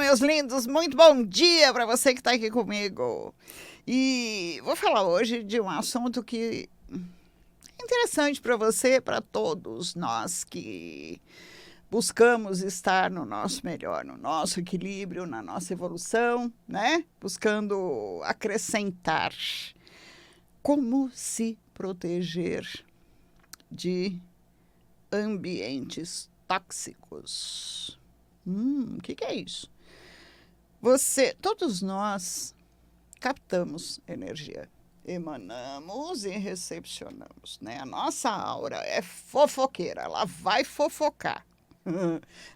meus lindos, muito bom dia para você que está aqui comigo. E vou falar hoje de um assunto que é interessante para você, para todos nós que buscamos estar no nosso melhor, no nosso equilíbrio, na nossa evolução, né? Buscando acrescentar. Como se proteger de ambientes tóxicos? O que é isso? Todos nós captamos energia, emanamos e recepcionamos, né? A nossa aura é fofoqueira, ela vai fofocar.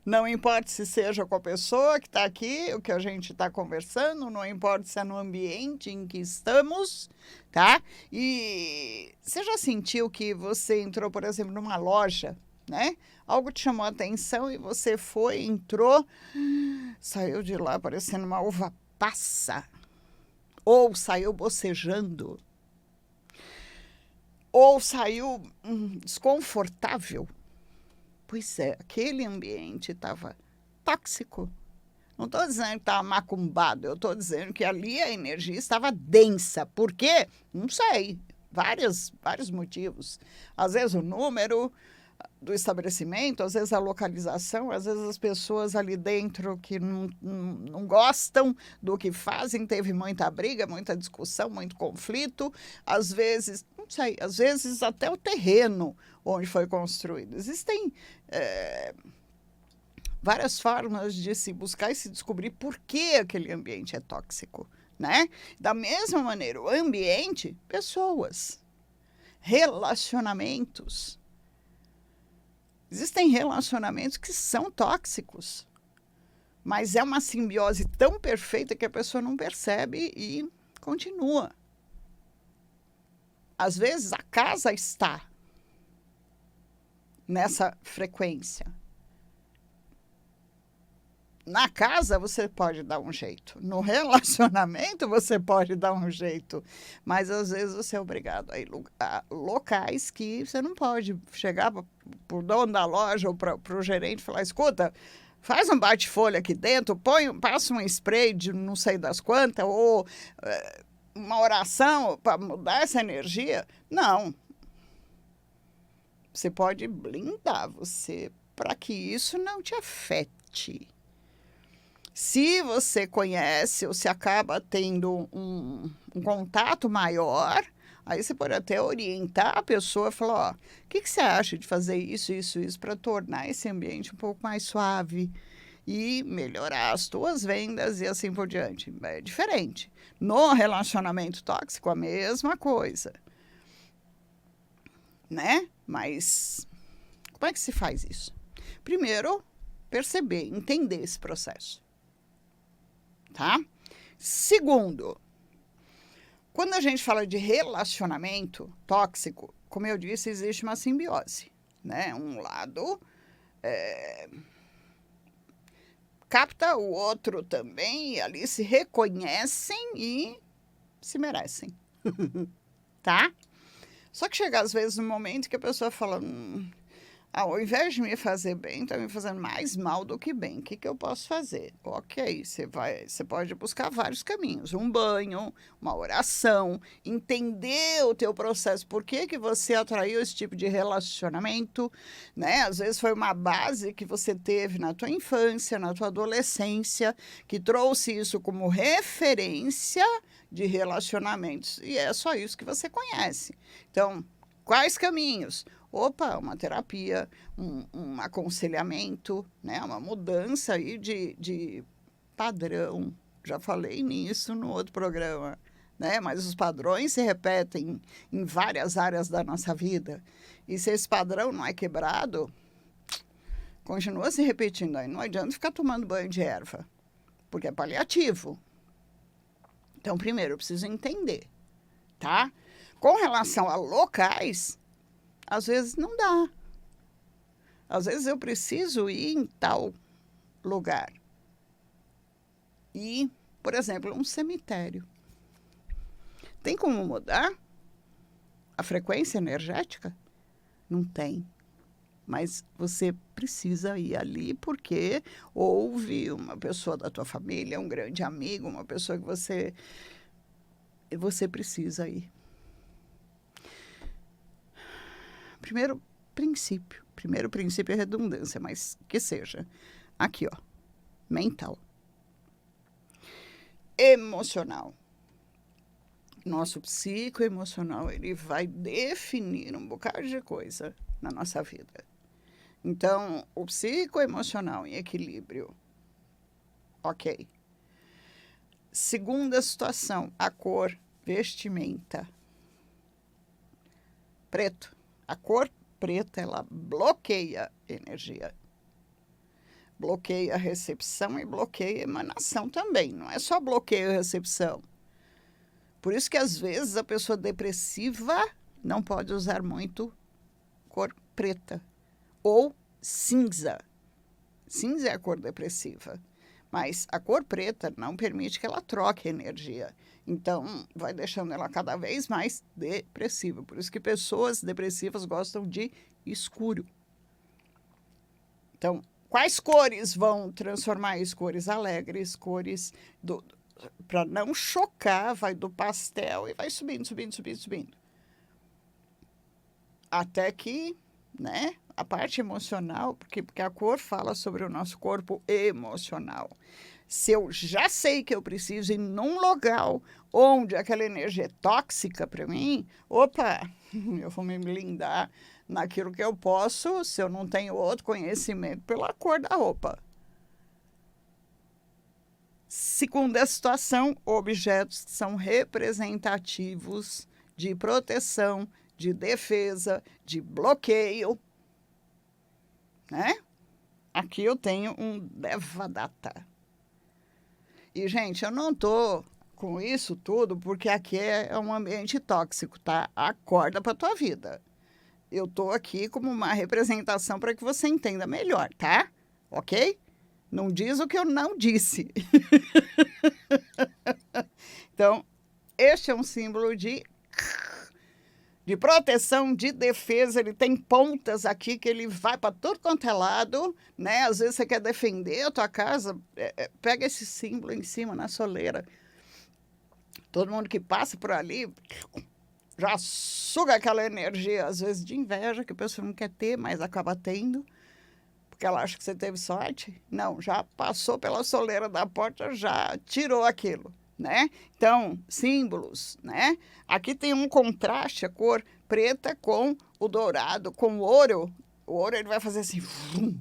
Não importa se seja com a pessoa que está aqui, o que a gente está conversando, não importa se é no ambiente em que estamos, tá? E você já sentiu que você entrou, por exemplo, numa loja, né? Algo te chamou a atenção e você foi, entrou, saiu de lá parecendo uma uva passa, ou saiu bocejando, ou saiu desconfortável. Pois é, aquele ambiente estava tóxico. Não estou dizendo que estava macumbado, eu estou dizendo que ali a energia estava densa. Por quê? Não sei. Vários motivos. Às vezes o número do estabelecimento, às vezes a localização, às vezes as pessoas ali dentro que não gostam do que fazem, teve muita briga, muita discussão, muito conflito, às vezes, não sei, às vezes até o terreno onde foi construído. Existem várias formas de se buscar e se descobrir por que aquele ambiente é tóxico, né? Da mesma maneira, o ambiente, pessoas, relacionamentos. Existem relacionamentos que são tóxicos, mas é uma simbiose tão perfeita que a pessoa não percebe e continua. Às vezes a casa está nessa frequência. Na casa você pode dar um jeito, no relacionamento você pode dar um jeito, mas às vezes você é obrigado a ir a locais que você não pode chegar para o dono da loja ou para o gerente e falar, escuta, faz um bate-folha aqui dentro, passa um spray de não sei das quantas, ou uma oração para mudar essa energia. Não. Você pode blindar você para que isso não te afete. Se você conhece ou se acaba tendo um contato maior, aí você pode até orientar a pessoa e falar, o que você acha de fazer isso para tornar esse ambiente um pouco mais suave e melhorar as tuas vendas e assim por diante. É diferente. No relacionamento tóxico, a mesma coisa. Né? Mas como é que se faz isso? Primeiro, perceber, entender esse processo. Tá? Segundo, quando a gente fala de relacionamento tóxico, como eu disse, existe uma simbiose, né? Um lado capta o outro também, e ali se reconhecem e se merecem, tá? Só que chega às vezes um momento que a pessoa fala, ao invés de me fazer bem, está me fazendo mais mal do que bem. O que eu posso fazer? Ok, você pode buscar vários caminhos. Um banho, uma oração, entender o teu processo. Por que você atraiu esse tipo de relacionamento? Né? Às vezes foi uma base que você teve na tua infância, na tua adolescência, que trouxe isso como referência de relacionamentos. E é só isso que você conhece. Então, quais caminhos? Opa, uma terapia, um aconselhamento, né? Uma mudança aí de padrão. Já falei nisso no outro programa, né? Mas os padrões se repetem em várias áreas da nossa vida. E se esse padrão não é quebrado, continua se repetindo. Aí não adianta ficar tomando banho de erva, porque é paliativo. Então, primeiro, eu preciso entender, tá? Com relação a locais, às vezes não dá. Às vezes eu preciso ir em tal lugar. E, por exemplo, um cemitério. Tem como mudar a frequência energética? Não tem. mas você precisa ir ali porque houve uma pessoa da tua família, um grande amigo, uma pessoa que você precisa ir. Primeiro princípio é redundância, mas que seja. Aqui, ó, mental. Emocional. Nosso psicoemocional, ele vai definir um bocado de coisa na nossa vida. Então, o psicoemocional em equilíbrio, ok. Segunda situação, a cor, vestimenta. Preto. A cor preta, ela bloqueia energia. Bloqueia a recepção e bloqueia a emanação também. Não é só bloqueio a recepção. Por isso que, às vezes, a pessoa depressiva não pode usar muito cor preta. Ou cinza. Cinza é a cor depressiva. Mas a cor preta não permite que ela troque energia. Então, vai deixando ela cada vez mais depressiva. Por isso que pessoas depressivas gostam de escuro. Então, quais cores vão transformar isso? Cores alegres, cores para não chocar, vai do pastel e vai subindo. Até que, né, a parte emocional, porque a cor fala sobre o nosso corpo emocional. Se eu já sei que eu preciso ir num local onde aquela energia é tóxica para mim, opa, eu vou me blindar naquilo que eu posso, se eu não tenho outro conhecimento, pela cor da roupa. Segunda situação, objetos que são representativos de proteção, de defesa, de bloqueio, né? Aqui eu tenho um Devadatta. E, gente, eu não tô com isso tudo porque aqui é um ambiente tóxico, tá? Acorda para tua vida. Eu tô aqui como uma representação para que você entenda melhor, tá? Ok? Não diz o que eu não disse. Então, este é um símbolo de proteção, de defesa. Ele tem pontas aqui que ele vai para tudo quanto é lado, né? Às vezes você quer defender a tua casa, pega esse símbolo em cima, na soleira. Todo mundo que passa por ali já suga aquela energia, às vezes de inveja, que a pessoa não quer ter, mas acaba tendo, porque ela acha que você teve sorte. Não, já passou pela soleira da porta, já tirou aquilo, né? Então, símbolos, né? Aqui tem um contraste, a cor preta com o dourado, com o ouro. O ouro ele vai fazer assim. Vum.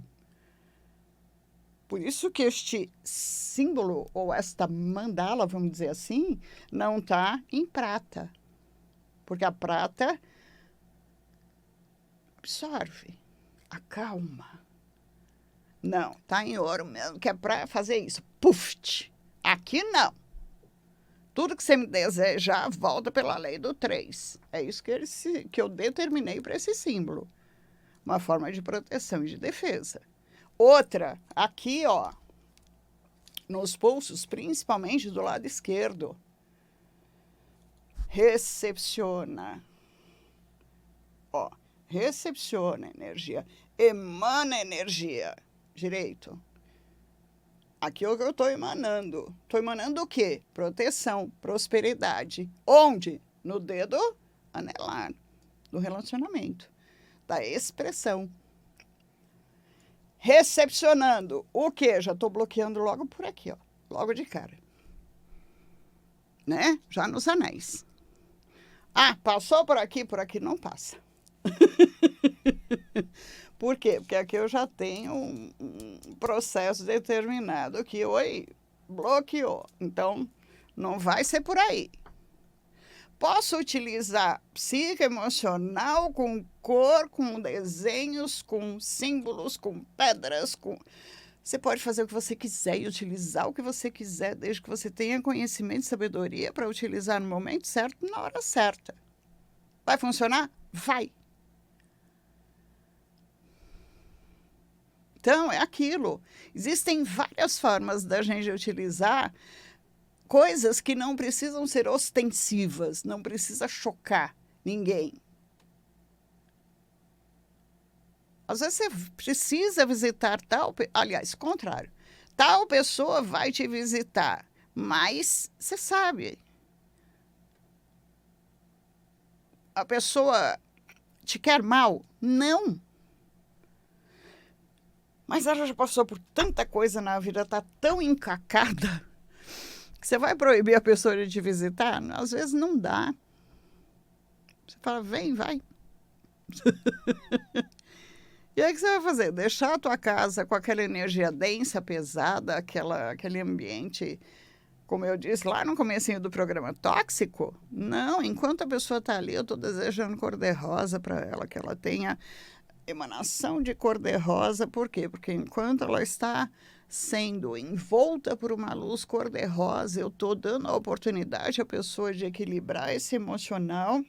Por isso que este símbolo, ou esta mandala, vamos dizer assim, não está em prata. Porque a prata absorve, acalma. Não, está em ouro mesmo, que é para fazer isso. Puf! Aqui não. Tudo que você me desejar volta pela lei do 3. É isso que eu determinei para esse símbolo. Uma forma de proteção e de defesa. Outra, aqui, ó, nos pulsos, principalmente do lado esquerdo. Recepciona. Ó, recepciona energia, emana energia. Direito. Aqui é o que eu estou emanando. Estou emanando o quê? Proteção, prosperidade. Onde? No dedo anelar do relacionamento, da expressão. Recepcionando o quê? Já estou bloqueando logo por aqui, ó, logo de cara. Né? Já nos anéis. Ah, passou por aqui não passa. Por quê? Porque aqui eu já tenho um processo determinado que, bloqueou. Então, não vai ser por aí. Posso utilizar psicoemocional com cor, com desenhos, com símbolos, com pedras, com... Você pode fazer o que você quiser e utilizar o que você quiser, desde que você tenha conhecimento e sabedoria para utilizar no momento certo, na hora certa. Vai funcionar? Vai. Então, é aquilo. Existem várias formas da gente utilizar coisas que não precisam ser ostensivas, não precisa chocar ninguém. Às vezes você precisa visitar aliás, contrário. Tal pessoa vai te visitar, mas você sabe, a pessoa te quer mal? Não. Mas ela já passou por tanta coisa na vida, está tão encacada, que você vai proibir a pessoa de te visitar? Às vezes não dá. Você fala, vem, vai. E aí o que você vai fazer? Deixar a tua casa com aquela energia densa, pesada, aquele ambiente, como eu disse lá no comecinho do programa, tóxico? Não, enquanto a pessoa está ali, eu estou desejando cor-de-rosa para ela, que ela tenha emanação de cor-de-rosa. Por quê? Porque enquanto ela está sendo envolta por uma luz cor-de-rosa, eu estou dando a oportunidade à pessoa de equilibrar esse emocional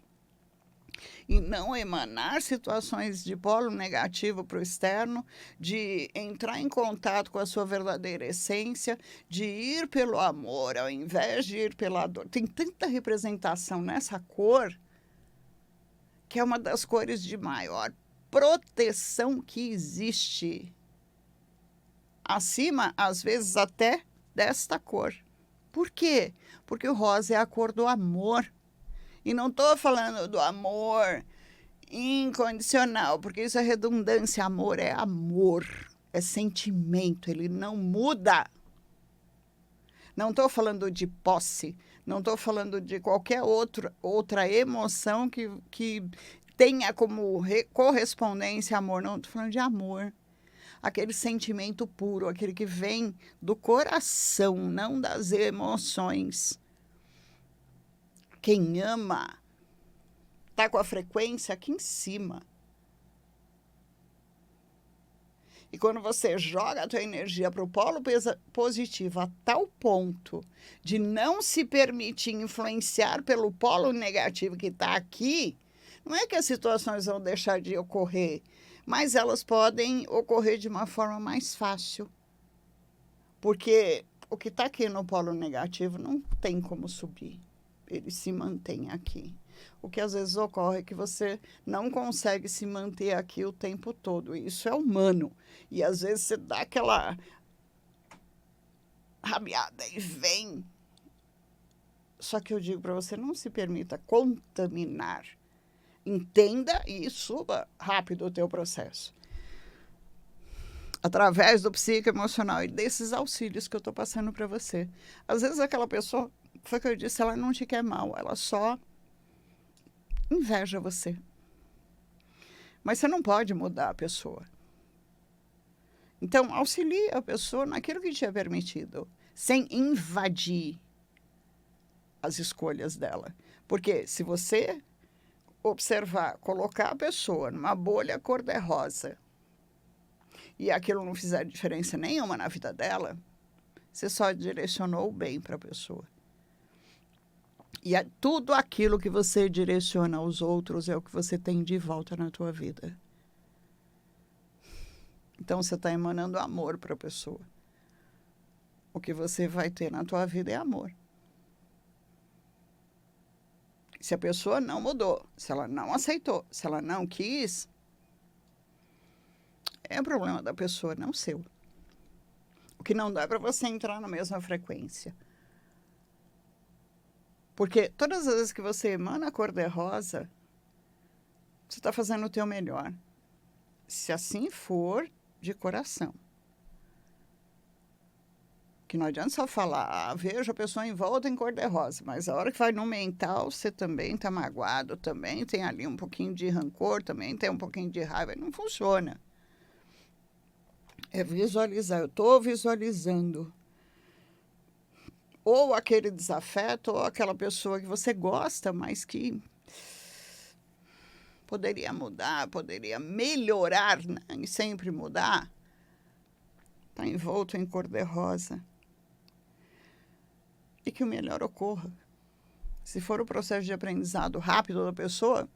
e não emanar situações de polo negativo para o externo, de entrar em contato com a sua verdadeira essência, de ir pelo amor ao invés de ir pela dor. Tem tanta representação nessa cor, que é uma das cores de maior proteção que existe. Acima, às vezes, até desta cor. Por quê? Porque o rosa é a cor do amor. E não estou falando do amor incondicional, porque isso é redundância. Amor, é sentimento, ele não muda. Não estou falando de posse, não estou falando de qualquer outra emoção que tenha como correspondência amor. Não, estou falando de amor. Aquele sentimento puro, aquele que vem do coração, não das emoções. Quem ama está com a frequência aqui em cima. E quando você joga a tua energia para o polo positivo a tal ponto de não se permitir influenciar pelo polo negativo que está aqui, não é que as situações vão deixar de ocorrer, mas elas podem ocorrer de uma forma mais fácil. Porque o que está aqui no polo negativo não tem como subir. Ele se mantém aqui. O que às vezes ocorre é que você não consegue se manter aqui o tempo todo. Isso é humano. E às vezes você dá aquela rabiada e vem. Só que eu digo para você, não se permita contaminar. Entenda e suba rápido o teu processo. Através do psicoemocional e desses auxílios que eu estou passando para você. Às vezes aquela pessoa, foi o que eu disse, ela não te quer mal, ela só inveja você. Mas você não pode mudar a pessoa. Então, auxilie a pessoa naquilo que te é permitido, sem invadir as escolhas dela. Porque se você observar, colocar a pessoa numa bolha cor-de-rosa e aquilo não fizer diferença nenhuma na vida dela, você só direcionou o bem para a pessoa. E tudo aquilo que você direciona aos outros é o que você tem de volta na tua vida. Então, você está emanando amor para a pessoa. O que você vai ter na tua vida é amor. Se a pessoa não mudou, se ela não aceitou, se ela não quis, é um problema da pessoa, não seu. O que não dá é para você entrar na mesma frequência. Porque todas as vezes que você emana a cor-de-rosa, você está fazendo o teu melhor. Se assim for, de coração. Que não adianta só falar, vejo a pessoa em volta em cor-de-rosa, mas a hora que vai no mental, você também está magoado, também tem ali um pouquinho de rancor, também tem um pouquinho de raiva, não funciona. É visualizar, eu estou visualizando ou aquele desafeto, ou aquela pessoa que você gosta, mas que poderia mudar, poderia melhorar, né? E sempre mudar. Está envolto em cor-de-rosa. E que o melhor ocorra. Se for o processo de aprendizado rápido da pessoa,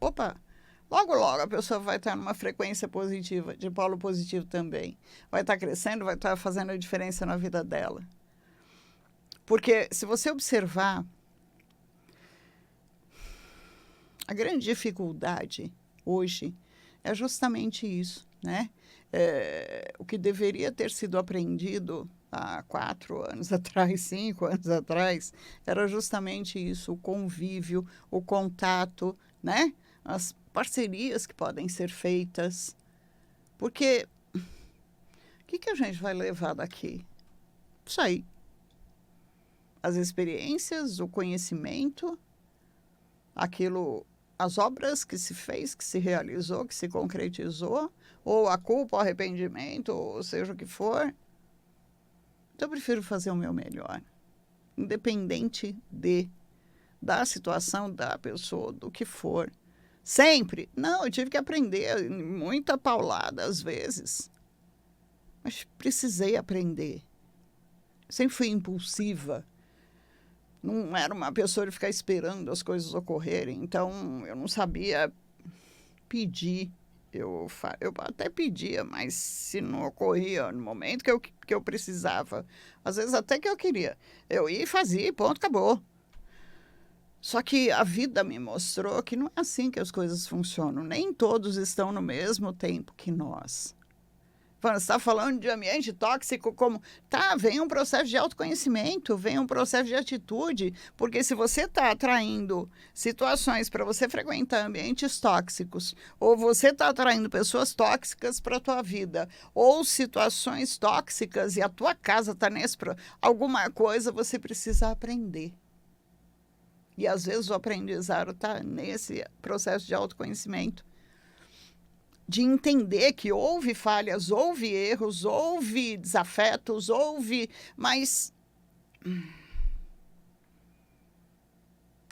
logo, logo a pessoa vai estar numa frequência positiva, de polo positivo também. Vai estar crescendo, vai estar fazendo a diferença na vida dela. Porque se você observar, a grande dificuldade hoje é justamente isso. né? O que deveria ter sido aprendido há 4 anos atrás, 5 anos atrás, era justamente isso, o convívio, o contato, né? As parcerias que podem ser feitas. Porque o que a gente vai levar daqui? Isso aí. As experiências, o conhecimento, aquilo, as obras que se fez, que se realizou, que se concretizou, ou a culpa, o arrependimento, ou seja o que for. Então, eu prefiro fazer o meu melhor, independente da situação, da pessoa, do que for. Sempre. Não, eu tive que aprender, muita paulada às vezes. Mas precisei aprender. Sempre fui impulsiva. Não era uma pessoa de ficar esperando as coisas ocorrerem. Então, eu não sabia pedir. Eu até pedia, mas se não ocorria no momento que eu precisava, às vezes até que eu queria, eu ia e fazia e ponto, acabou. Só que a vida me mostrou que não é assim que as coisas funcionam. Nem todos estão no mesmo tempo que nós. Você está falando de ambiente tóxico como... Tá, vem um processo de autoconhecimento, vem um processo de atitude, porque se você está atraindo situações para você frequentar ambientes tóxicos, ou você está atraindo pessoas tóxicas para a tua vida, ou situações tóxicas e a tua casa está nesse... Alguma coisa você precisa aprender. E às vezes o aprendizado está nesse processo de autoconhecimento. De entender que houve falhas, houve erros, houve desafetos, mas...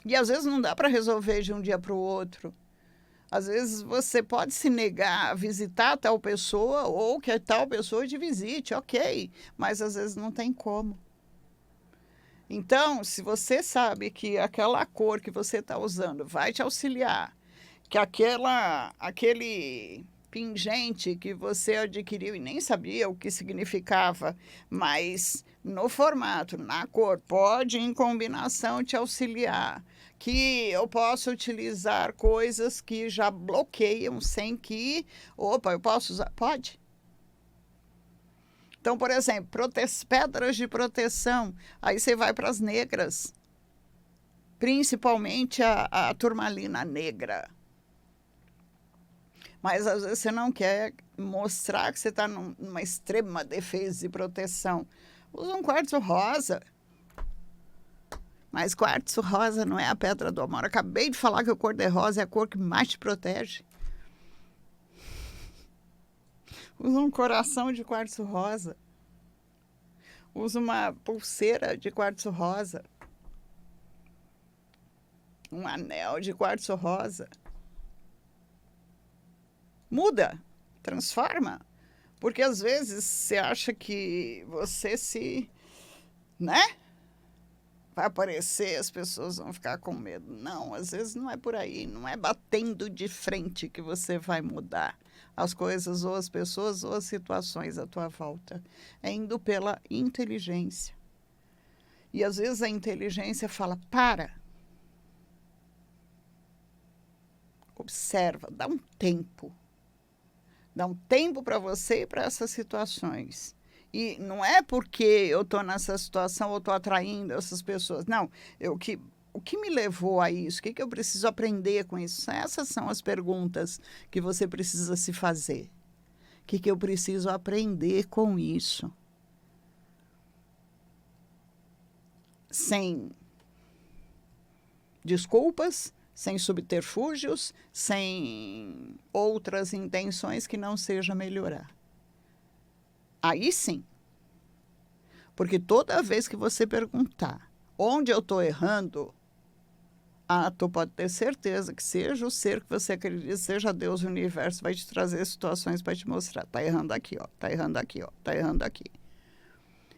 E às vezes não dá para resolver de um dia para o outro. Às vezes você pode se negar a visitar tal pessoa ou que a tal pessoa te visite, ok. Mas às vezes não tem como. Então, se você sabe que aquela cor que você está usando vai te auxiliar, que aquele pingente que você adquiriu e nem sabia o que significava, mas no formato, na cor, pode em combinação te auxiliar, que eu posso utilizar coisas que já bloqueiam sem que... Opa, eu posso usar? Pode. Então, por exemplo, pedras de proteção, aí você vai para as negras, principalmente a turmalina negra. Mas às vezes você não quer mostrar que você está numa extrema defesa e proteção. Usa um quartzo rosa. Mas quartzo rosa não é a pedra do amor. Eu acabei de falar que o cor-de-rosa é a cor que mais te protege. Usa um coração de quartzo rosa. Usa uma pulseira de quartzo rosa. Um anel de quartzo rosa. Muda, transforma. Porque às vezes você acha que você né? Vai aparecer, as pessoas vão ficar com medo. Não, às vezes não é por aí. Não é batendo de frente que você vai mudar as coisas, ou as pessoas, ou as situações à tua volta. É indo pela inteligência. E às vezes a inteligência fala, para. Observa, dá um tempo. Dá um tempo para você e para essas situações. E não é porque eu estou nessa situação ou estou atraindo essas pessoas. Não, o que me levou a isso? O que eu preciso aprender com isso? Essas são as perguntas que você precisa se fazer. O que eu preciso aprender com isso? Sem desculpas, sem subterfúgios, sem outras intenções que não seja melhorar. Aí sim. Porque toda vez que você perguntar onde eu estou errando, tu pode ter certeza que seja o ser que você acredita, seja Deus, o universo, vai te trazer situações para te mostrar. Está errando aqui, ó. Está errando aqui, ó. Está errando aqui.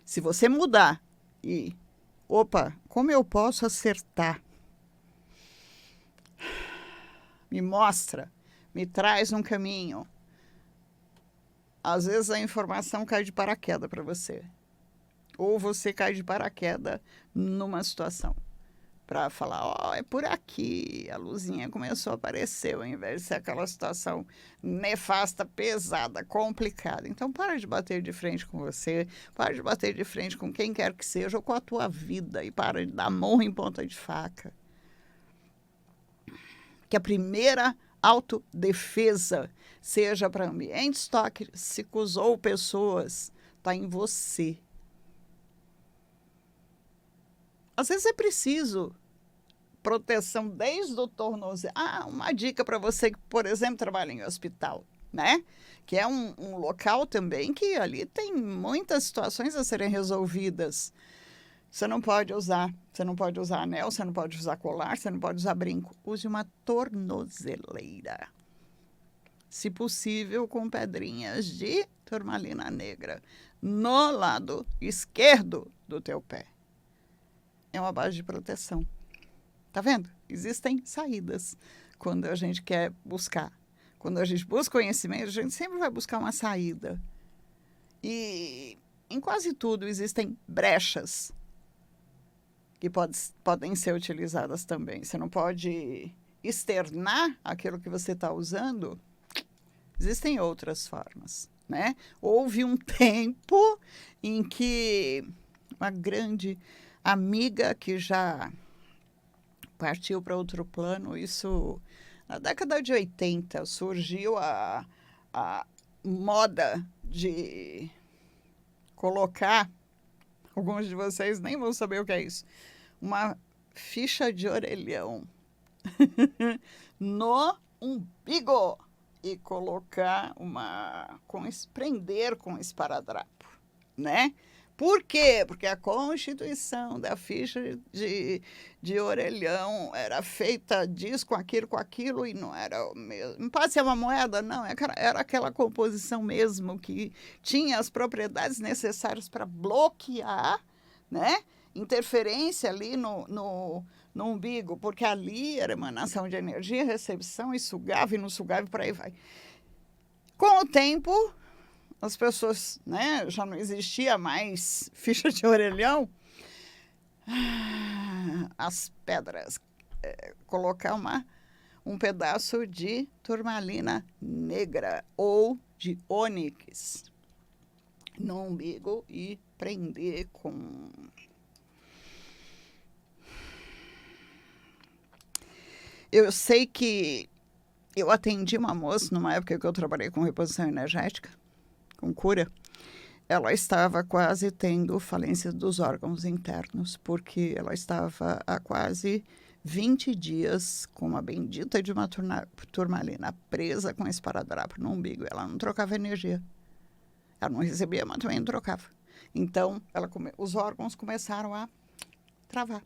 Se você mudar e... Opa, como eu posso acertar? Me mostra, me traz um caminho. Às vezes a informação cai de paraquedas para você. Ou você cai de paraquedas numa situação. para falar, é por aqui, a luzinha começou a aparecer, ao invés de ser aquela situação nefasta, pesada, complicada. Então, para de bater de frente com você, para de bater de frente com quem quer que seja, ou com a tua vida, e para de dar murro em ponta de faca. Que a primeira autodefesa seja para ambientes tóxicos ou pessoas, está em você. Às vezes é preciso proteção desde o tornozelo. Uma dica para você que, por exemplo, trabalha em hospital, né? Que é um local também que ali tem muitas situações a serem resolvidas. Você não pode usar anel, você não pode usar colar, você não pode usar brinco. Use uma tornozeleira. Se possível, com pedrinhas de turmalina negra no lado esquerdo do teu pé. É uma base de proteção. Tá vendo? Existem saídas quando a gente quer buscar. Quando a gente busca conhecimento, a gente sempre vai buscar uma saída. E em quase tudo existem brechas que podem ser utilizadas também. Você não pode externar aquilo que você está usando. Existem outras formas, né? Houve um tempo em que uma grande amiga que já partiu para outro plano, isso na década de 80, surgiu a moda de colocar, alguns de vocês nem vão saber o que é isso, uma ficha de orelhão no umbigo e colocar prender com esparadrapo, né? Por quê? Porque a constituição da ficha de orelhão era feita disso, com aquilo, e não era o mesmo. Não pode ser uma moeda, não. Era aquela composição mesmo que tinha as propriedades necessárias para bloquear, né? Interferência ali no umbigo, porque ali era emanação de energia, recepção, e sugava, e não sugava, e por aí vai. Com o tempo, as pessoas, né, já não existia mais ficha de orelhão, as pedras, colocar um pedaço de turmalina negra ou de ônix no umbigo e prender com... Eu sei que eu atendi uma moça numa época que eu trabalhei com reposição energética, com cura. Ela estava quase tendo falência dos órgãos internos, porque ela estava há quase 20 dias com uma bendita de uma turmalina presa com esparadrapo no umbigo. Ela não trocava energia. Ela não recebia, mas também não trocava. Então, os órgãos começaram a travar.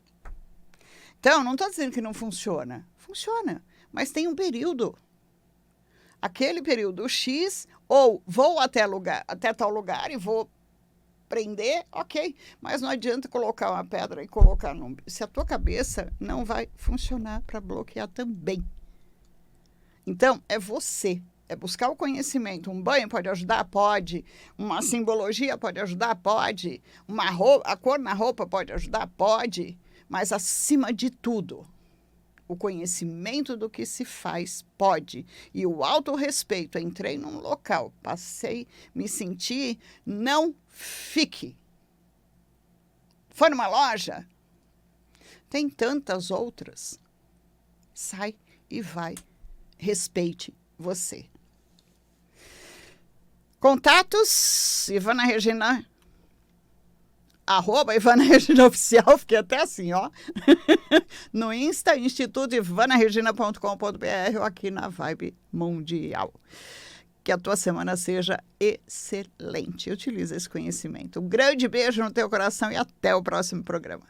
Então, não estou dizendo que não funciona. Funciona, mas tem um período. Aquele período X, ou vou até tal lugar e vou prender, ok. Mas não adianta colocar uma pedra e colocar no... Se a tua cabeça não vai funcionar para bloquear também. Então, é você. É buscar o conhecimento. Um banho pode ajudar? Pode. Uma simbologia pode ajudar? Pode. A cor na roupa pode ajudar? Pode. Mas, acima de tudo, o conhecimento do que se faz pode. E o autorrespeito. Entrei num local, passei, me senti, não fique. Foi numa loja? Tem tantas outras. Sai e vai. Respeite você. Contatos, Ivana Regina, @IvanaReginaOficial, fiquei até assim, ó. No Insta, institutoivanaregina.com.br ou aqui na Vibe Mundial. Que a tua semana seja excelente. Utiliza esse conhecimento. Um grande beijo no teu coração e até o próximo programa.